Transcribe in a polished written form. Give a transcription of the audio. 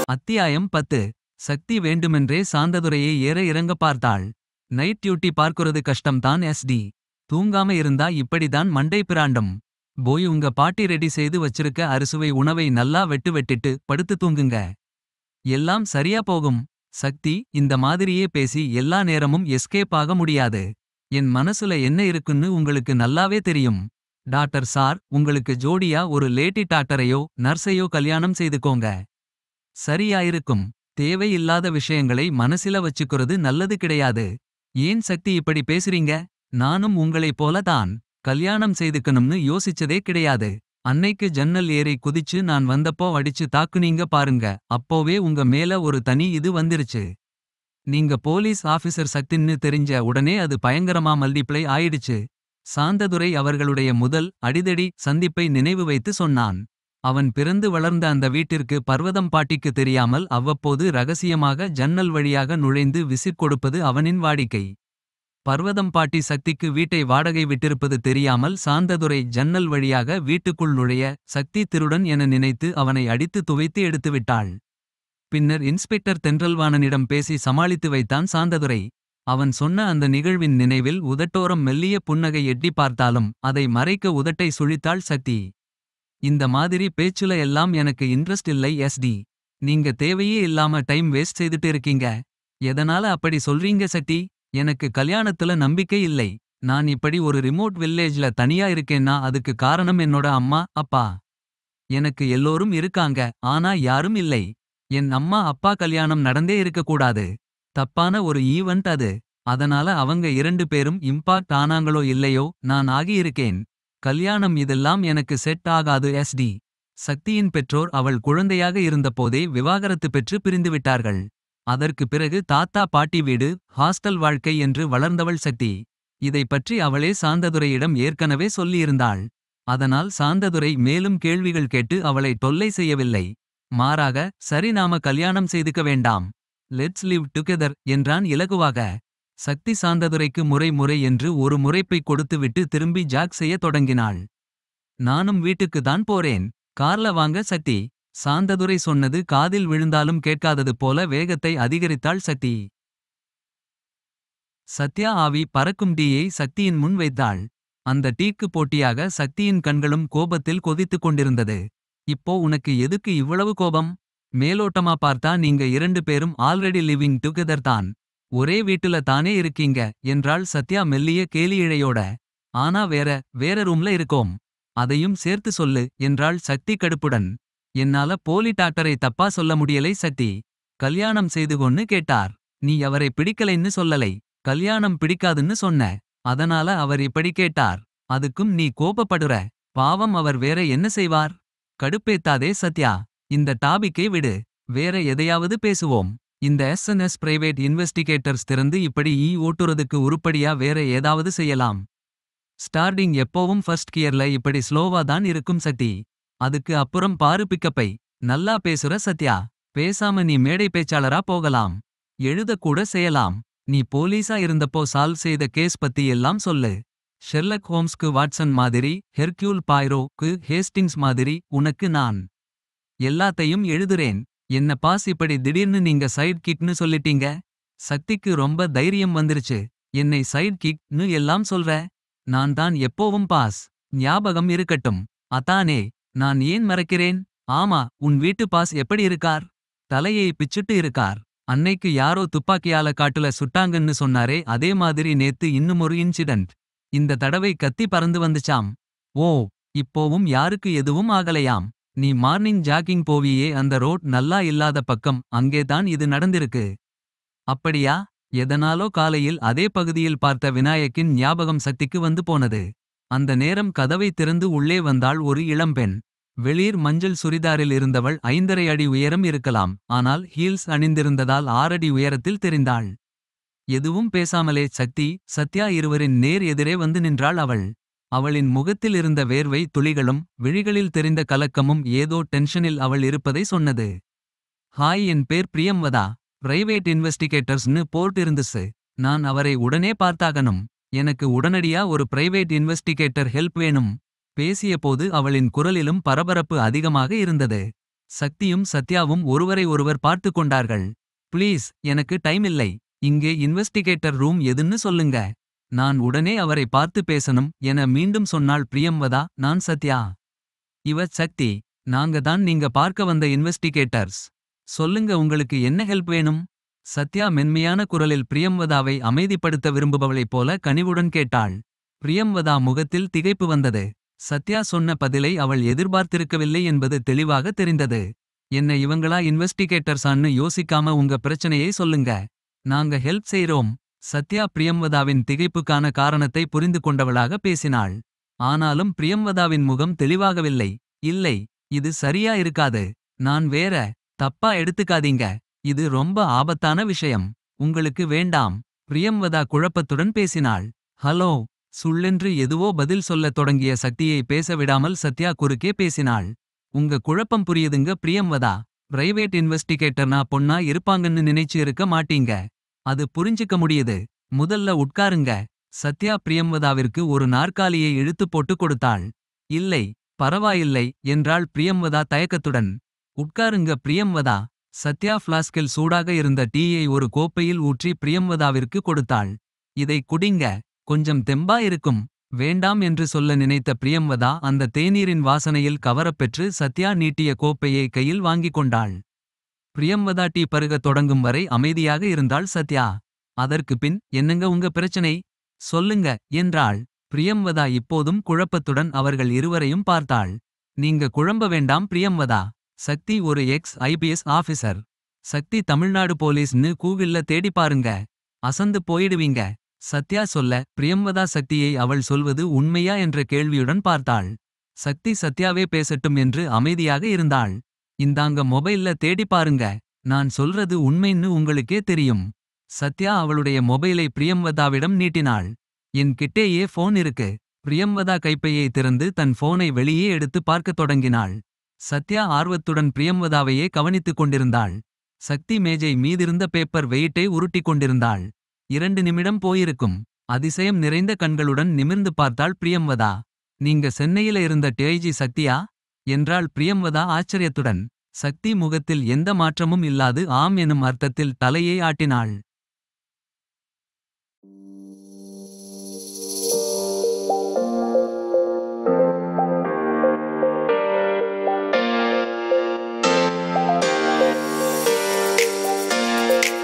அத்தியாயம் 10. சக்தி வேண்டுமென்றே சாந்ததுரையை ஏற இறங்க பார்த்தாள். நைட் டியூட்டி பார்க்குறது கஷ்டம்தான் எஸ்டி. தூங்காம இருந்தா இப்படிதான் மண்டை பிராண்டும். போய் உங்க பாட்டி ரெடி செய்து வச்சிருக்க அறுசுவை உணவை நல்லா வெட்டிட்டு படுத்து தூங்குங்க. எல்லாம் சரியா போகும். சக்தி, இந்த மாதிரியே பேசி எல்லா நேரமும் எஸ்கேப் ஆக முடியாது. என் மனசுல என்ன இருக்குன்னு உங்களுக்கு நல்லாவே தெரியும். டாக்டர் சார், உங்களுக்கு ஜோடியா ஒரு லேடி டாக்டரையோ நர்ஸையோ கல்யாணம் செய்துக்கோங்க. சரியாயிருக்கும். தேவையில்லாத விஷயங்களை மனசில வச்சுக்கிறது நல்லது கிடையாது. ஏன் சக்தி இப்படி பேசுறீங்க? நானும் உங்களைப் போல தான். கல்யாணம் செய்துக்கணும்னு யோசிச்சதே கிடையாது. அன்னைக்கு ஜன்னல் ஏறி குதிச்சு நான் வந்தப்போ அடிச்சு தாக்குனீங்க பாருங்க, அப்போவே உங்க மேல ஒரு தனி இது வந்துருச்சு. நீங்க போலீஸ் ஆபீசர் சக்தின்னு தெரிஞ்ச உடனே அது பயங்கரமா மல்டிப்ளை ஆயிடுச்சு. சாந்ததுரை அவர்களுடைய முதல் அடிதடி சந்திப்பை நினைவு வைத்து சொன்னான். அவன் பிறந்து வளர்ந்த அந்த வீட்டிற்கு பர்வதம் பாட்டிக்கு தெரியாமல் அவ்வப்போது ரகசியமாக ஜன்னல் வழியாக நுழைந்து விசிட் கொடுப்பது அவனின் வாடிக்கை. பர்வதம் பாட்டி சக்திக்கு வீட்டை வாடகை விட்டிருப்பது தெரியாமல் சாந்ததுரை ஜன்னல் வழியாக வீட்டுக்குள் நுழைய சக்தி திருடன் என நினைத்து அவனை அடித்து துவைத்து எடுத்துவிட்டாள். பின்னர் இன்ஸ்பெக்டர் தென்றல்வாணனிடம் பேசி சமாளித்து வைத்தான் சாந்ததுரை. அவன் சொன்ன அந்த நிகழ்வின் நினைவில் உதட்டோரம் மெல்லிய புன்னகை எட்டி பார்த்தாலும் அதை மறைக்க உதட்டை சுழித்தாள் சக்தி. இந்த மாதிரி பேச்சுல எல்லாம் எனக்கு இன்ட்ரெஸ்ட் இல்லை எஸ்டி. நீங்க தேவையே இல்லாம டைம் வேஸ்ட் செய்துட்டு இருக்கீங்க. எதனால அப்படி சொல்றீங்க சக்தி? எனக்கு கல்யாணத்துல நம்பிக்கை இல்லை. நான் இப்படி ஒரு ரிமோட் வில்லேஜ்ல தனியா இருக்கேன்னா அதுக்கு காரணம் என்னோட அம்மா அப்பா. எனக்கு எல்லோரும் இருக்காங்க, ஆனா யாரும் இல்லை. என் அம்மா அப்பா கல்யாணம் நடந்தே இருக்கக்கூடாது. தப்பான ஒரு ஈவென்ட் அது. அதனால அவங்க 2 பேரும் இம்பாக்ட் ஆனாங்களோ இல்லையோ நான் ஆகியிருக்கேன். கல்யாணம் இதெல்லாம் எனக்கு செட் ஆகாது எஸ்டி. சக்தியின் பெற்றோர் அவள் குழந்தையாக இருந்தபோதே விவாகரத்து பெற்று பிரிந்துவிட்டார்கள். அதற்கு பிறகு தாத்தா பாட்டி வீடு, ஹாஸ்டல் வாழ்க்கை என்று வளர்ந்தவள் சக்தி. இதை பற்றி அவளே சாந்ததுரையிடம் ஏற்கனவே சொல்லியிருந்தாள். அதனால் சாந்ததுரை மேலும் கேள்விகள் கேட்டு அவளை தொல்லை செய்யவில்லை. மாறாக, சரி, நாம கல்யாணம் செய்துக்க வேண்டாம், லெட்ஸ் லிவ் டுகெதர் என்றான் இலகுவாக. சக்தி சாந்ததுரைக்கு முறை என்று ஒரு முறைப்பை கொடுத்துவிட்டு திரும்பி ஜாக் செய்ய தொடங்கினாள். நானும் வீட்டுக்கு தான் போறேன். கார்ல வாங்க சக்தி. சாந்ததுரை சொன்னது காதில் விழுந்தாலும் கேட்காதது போல வேகத்தை அதிகரித்தாள் சக்தி. சத்யா ஆவி பறக்கும் டீயை சக்தியின் முன் வைத்தாள். அந்த டீக்கு போட்டியாக சக்தியின் கண்களும் கோபத்தில் கொதித்துக் கொண்டிருந்தது. இப்போ உனக்கு எதுக்கு இவ்வளவு கோபம்? மேலோட்டமா பார்த்தா நீங்க 2 பேரும் ஆல்ரெடி லிவிங் டுகெதர் தான். ஒரே வீட்டுல தானே இருக்கீங்க என்றாள் சத்யா மெல்லிய கேலியிழையோட. ஆனா வேற ரூம்ல இருக்கோம். அதையும் சேர்த்து சொல்லு என்றாள் சக்தி கடுப்புடன். என்னால போலி டாக்டரை தப்பா சொல்ல முடியலை சக்தி. கல்யாணம் செய்துகொன்னு கேட்டார். நீ அவரை பிடிக்கலைன்னு சொல்லலை, கல்யாணம் பிடிக்காதுன்னு சொன்ன. அதனால அவர் இப்படி கேட்டார். அதுக்கும் நீ கோபப்படுற. பாவம், அவர் வேற என்ன செய்வார்? கடுப்பேத்தாதே சத்யா. இந்த டாபிக்கை விடு. வேற எதையாவது பேசுவோம். இந்த எஸ்என்எஸ் பிரைவேட் இன்வெஸ்டிகேட்டர்ஸ் திறந்து இப்படி ஓட்டுறதுக்கு உருப்படியா வேற ஏதாவது செய்யலாம். ஸ்டார்டிங் எப்போவும் ஃபர்ஸ்ட் கியர்ல இப்படி ஸ்லோவா தான் இருக்கும் சக்தி. அதுக்கு அப்புறம் பாரு பிக்கப்பை. நல்லா பேசுற சத்யா. பேசாம நீ மேடை பேச்சாளரா போகலாம். எழுதக்கூட செய்யலாம். நீ போலீஸா இருந்தப்போ சால்வ் செய்த கேஸ் பத்தி எல்லாம் சொல்லு. ஷெர்லக் ஹோம்ஸ்க்கு வாட்சன் மாதிரி, ஹெர்க்யூல் பாய்ரோக்கு ஹேஸ்டிங்ஸ் மாதிரி உனக்கு நான் எல்லாத்தையும் எழுதுறேன். என்ன பாஸ், இப்படி திடீர்னு நீங்க சைட் கிக்னு சொல்லிட்டீங்க. சக்திக்கு ரொம்ப தைரியம் வந்துருச்சு. என்னை சைட் கிக்னு எல்லாம் சொல்ற? நான் தான் எப்போவும் பாஸ். ஞாபகம் இருக்கட்டும். அதானே, நான் ஏன் மறக்கிறேன்? ஆமா, உன் வீட்டு பாஸ் எப்படி இருக்கார்? தலையை பிச்சுட்டு இருக்கார். அன்னைக்கு யாரோ துப்பாக்கியால காட்டுல சுட்டாங்கன்னு சொன்னாரே, அதே மாதிரி நேத்து இன்னுமொரு இன்சிடென்ட். இந்த தடவை கத்தி பறந்து வந்துச்சாம். ஓ, இப்போவும் யாருக்கு எதுவும் ஆகலையாம். நீ மார்னிங் ஜாகிங் போவியே, அந்த ரோட் நல்லா இல்லாத பக்கம், அங்கேதான் இது நடந்திருக்கு. அப்படியா? எதனாலோ காலையில் அதே பகுதியில் பார்த்த விநாயக்கின் ஞாபகம் சக்திக்கு வந்து போனது. அந்த நேரம் கதவை திறந்து உள்ளே வந்தாள் ஒரு இளம்பெண். வெளிர் மஞ்சள் சுரிதாரில் இருந்தவள் 5.5 அடி உயரம் இருக்கலாம். ஆனால் ஹீல்ஸ் அணிந்திருந்ததால் 6 அடி உயரத்தில் தெரிந்தாள். எதுவும் பேசாமலே சக்தி, சத்யா இருவரின் நேர் எதிரே வந்து நின்றாள் அவள். அவளின் முகத்தில் இருந்த வேர்வை துளிகளும் விழிகளில் தெரிந்த கலக்கமும் ஏதோ டென்ஷனில் அவள் இருப்பதை சொன்னது. ஹாய், என் பேர் பிரியம்வதா. பிரைவேட் இன்வெஸ்டிகேட்டர்ஸ்னு போர்ட் இருந்துச்சு. நான் அவரை உடனே பார்த்தாகணும். எனக்கு உடனடியா ஒரு பிரைவேட் இன்வெஸ்டிகேட்டர் ஹெல்ப் வேணும். பேசிய போது அவளின் குரலிலும் பரபரப்பு அதிகமாக இருந்தது. சக்தியும் சத்யாவும் ஒருவரை ஒருவர் பார்த்து கொண்டார்கள். ப்ளீஸ் எனக்கு டைம் இல்லை. இங்கே இன்வெஸ்டிகேட்டர் ரூம் எதுன்னு சொல்லுங்க. நான் உடனே அவரை பார்த்து பேசணும் என மீண்டும் சொன்னாள் பிரியம்வதா. நான் சத்யா. இவ சக்தி. நாங்க தான் நீங்க பார்க்க வந்த இன்வெஸ்டிகேட்டர்ஸ். சொல்லுங்க உங்களுக்கு என்ன ஹெல்ப் வேணும். சத்யா மென்மையான குரலில் பிரியம்வதாவை அமைதிப்படுத்த விரும்புபவளைப் போல கனிவுடன் கேட்டாள். பிரியம்வதா முகத்தில் திகைப்பு வந்தது. சத்யா சொன்ன பதிலை அவள் எதிர்பார்த்திருக்கவில்லை என்பது தெளிவாக தெரிந்தது. என்ன இவங்களா இன்வெஸ்டிகேட்டர்ஸான்னு யோசிக்காம உங்க பிரச்சனையை சொல்லுங்க. நாங்க ஹெல்ப் செய்றோம். சத்யா பிரியம்வதாவின் திகைப்புக்கான காரணத்தை புரிந்து கொண்டவளாக பேசினாள். ஆனாலும் பிரியம்வதாவின் முகம் தெளிவாகவில்லை. இல்லை. இது சரியா இருக்காது. நான் வேற. தப்பா எடுத்துக்காதீங்க. இது ரொம்ப ஆபத்தான விஷயம். உங்களுக்கு வேண்டாம். பிரியம்வதா குழப்பத்துடன் பேசினாள். ஹலோ. சுள்ளென்று எதுவோ பதில் சொல்லத் தொடங்கிய சக்தியை பேச விடாமல் சத்யா குறுக்கே பேசினாள். உங்க குழப்பம் புரியுதுங்க பிரியம்வதா. பிரைவேட் இன்வெஸ்டிகேட்டர்னா பொண்ணா இருப்பாங்கன்னு நினைச்சு இருக்க மாட்டீங்க. அது புரிஞ்சுக்க முடியுது. முதல்ல உட்காருங்க. சத்யா பிரியம்வதாவிற்கு ஒரு நாற்காலியை இழுத்துப் போட்டு கொடுத்தாள். இல்லை. பரவாயில்லை என்றாள் பிரியம்வதா தயக்கத்துடன். உட்காருங்க பிரியம்வதா. சத்யா ஃப்ளாஸ்கில் சூடாக இருந்த டீயை ஒரு கோப்பையில் ஊற்றி பிரியம்வதாவிற்கு கொடுத்தாள். இதை குடிங்க. கொஞ்சம் தெம்பா இருக்கும். வேண்டாம் என்று சொல்ல நினைத்த பிரியம்வதா அந்த தேநீரின் வாசனையில் கவரப்பெற்று சத்யா நீட்டிய கோப்பையை கையில் வாங்கிக் கொண்டாள். பிரியம்வதா டீ பருகத் தொடங்கும் வரை அமைதியாக இருந்தாள் சத்யா. அதற்கு பின் என்னங்க உங்க பிரச்சனை. சொல்லுங்க என்றாள். பிரியம்வதா இப்போதும் குழப்பத்துடன் அவர்கள் இருவரையும் பார்த்தாள். நீங்க குழம்ப வேண்டாம் பிரியம்வதா. சக்தி ஒரு IPS ஆஃபீசர். சக்தி தமிழ்நாடு போலீஸ்னு கூகிள்ல தேடி பாருங்க. அசந்து போயிடுவீங்க. சத்யா சொல்ல பிரியம்வதா சக்தியை அவள் சொல்வது உண்மையா என்ற கேள்வியுடன் பார்த்தாள். சக்தி சத்யாவே பேசட்டும் என்று அமைதியாக இருந்தாள். இந்தாங்க மொபைல்ல தேடி பாருங்க. நான் சொல்றது உண்மைன்னு உங்களுக்கே தெரியும். சத்யா அவளுடைய மொபைலை பிரியம்வதாவிடம் நீட்டினாள். என் கிட்டேயே போன் இருக்கு. பிரியம்வதா கைப்பையை திறந்து தன் போனை வெளியே எடுத்து பார்க்கத் தொடங்கினாள். சத்யா ஆர்வத்துடன் பிரியம்வதாவையே கவனித்துக் கொண்டிருந்தாள். சக்தி மேஜை மீதிருந்த பேப்பர் வெயிட்டை உருட்டிக் கொண்டிருந்தாள். 2 நிமிடம் போயிருக்கும். அதிசயம் நிறைந்த கண்களுடன் நிமிர்ந்து பார்த்தாள் பிரியம்வதா. நீங்க சென்னையில இருந்த டிஐஜி சக்தியா என்றாள் பிரியம்வதா ஆச்சரியத்துடன். சக்தி முகத்தில் எந்த மாற்றமும் இல்லாது ஆம் எனும் அர்த்தத்தில் தலையை ஆட்டினாள்.